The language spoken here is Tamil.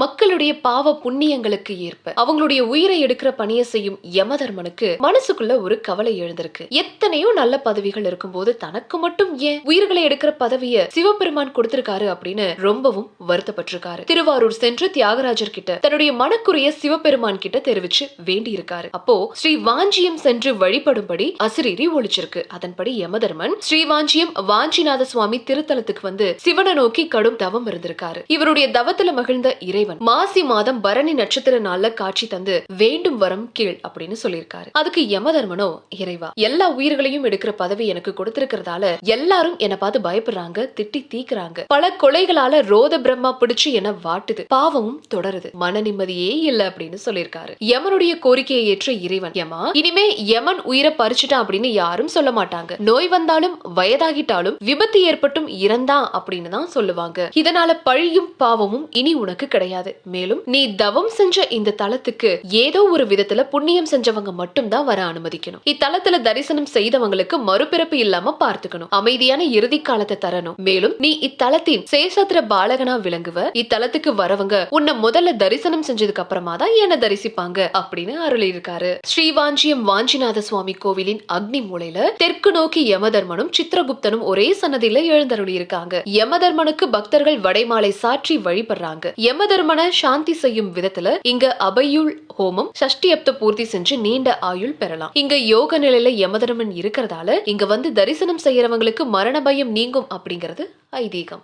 மக்களுடைய பாவ புண்ணியங்களுக்கு ஏற்ப அவங்களுடைய உயிரை எடுக்கிற பணியை செய்யும் யமதர்மனுக்கு மனசுக்குள்ள ஒரு கவலை எழுந்திருக்கு. எத்தனையோ நல்ல பதவிகள் இருக்கும்போது தனக்கு மட்டும் ஏன் உயிர்களை எடுக்கிற பதவியை சிவபெருமான் கொடுத்திருக்காரு அப்படின்னு ரொம்பவும் வருத்தப்பட்டிருக்காரு. திருவாரூர் சென்று தியாகராஜர் கிட்ட தன்னுடைய மனக்குறைய சிவபெருமான் கிட்ட தெரிவிச்சு வேண்டி இருக்காரு. அப்போ ஸ்ரீவாஞ்சியம் சென்று வழிபடும்படி அசிரீரி ஒழிச்சிருக்கு. அதன்படி யமதர்மன் ஸ்ரீவாஞ்சியம் வாஞ்சிநாத சுவாமி திருத்தலத்துக்கு வந்து சிவனை நோக்கி கடும் தவம் இருந்திருக்காரு. இவருடைய தவத்துல மகிழ்ந்த இறைவன் மாசி மாதம் பரணி நட்சத்திர நாள்ல காட்சி தந்து வேண்டும் வரம் கீழ் அப்படின்னு சொல்லியிருக்காரு. அதுக்கு யமதர்மனோ, இறைவா, எல்லா உயிர்களையும் எடுக்கிற பதவி எனக்கு கொடுத்திருக்கிறதால எல்லாரும் என்ன பார்த்து பயப்படுறாங்க, திட்டி தீக்குறாங்க. பல கொலைகளால ரோத பிரம்மா பிடிச்சு என்ன வாட்டுது, பாவமும் தொடருது, மன நிம்மதியே இல்ல அப்படின்னு சொல்லியிருக்காரு. யமனுடைய கோரிக்கையை ஏற்ற இறைவன், யமா, இனிமே யமன் உயிரை பறிச்சுட்டான் அப்படின்னு யாரும் சொல்ல மாட்டாங்க. நோய் வந்தாலும் வயதாகிட்டாலும் விபத்து ஏற்பட்டும் இறந்தான் அப்படின்னு தான் சொல்லுவாங்க. இதனால பழியும் பாவமும் இனி உனக்கு கிடையாது. மேலும் நீ தவம் செஞ்ச இந்த தலத்துக்கு ஏதோ ஒரு விதத்துல புண்ணியம் செஞ்சவங்க மட்டும் தான் வர அனுமதிக்கணும். இத்தலத்துல தரிசனம் செய்தவங்களுக்கு மறுபிறப்பு இல்லாம பார்த்துக்கணும். அமைதியான இறுதி காலத்தை தரணும். மேலும் நீ இத்தலத்தின் சேஷத்திர பாலகனா விளங்குவ. இத்தலத்துக்கு வரவங்க உன்னை முதல்ல தரிசனம் செஞ்சதுக்கு அப்புறமா தான் என்ன தரிசிப்பாங்க அப்படின்னு அருள் இருக்காரு. ஸ்ரீவாஞ்சியம் வாஞ்சிநாத சுவாமி கோவிலின் அக்னி மூலையில தெற்கு நோக்கி யமதர்மனும் சித்திரகுப்தனும் ஒரே சன்னதியில எழுந்தருளி இருக்காங்க. யமதர்மனுக்கு பக்தர்கள் வடைமாலை சாற்றி வழிபடுறாங்க. யமதர்மன சாந்தி செய்யும் விதத்துல இங்க அபயுள் ஹோமம் சஷ்டியப்த பூர்த்தி செஞ்சு நீண்ட ஆயுள் பெறலாம். இங்க யோக நிலையில யமதர்மன் இருக்கிறதால இங்க வந்து தரிசனம் செய்யறவங்களுக்கு மரண பயம் நீங்கும் அப்படிங்கிறது ஐதீகம்.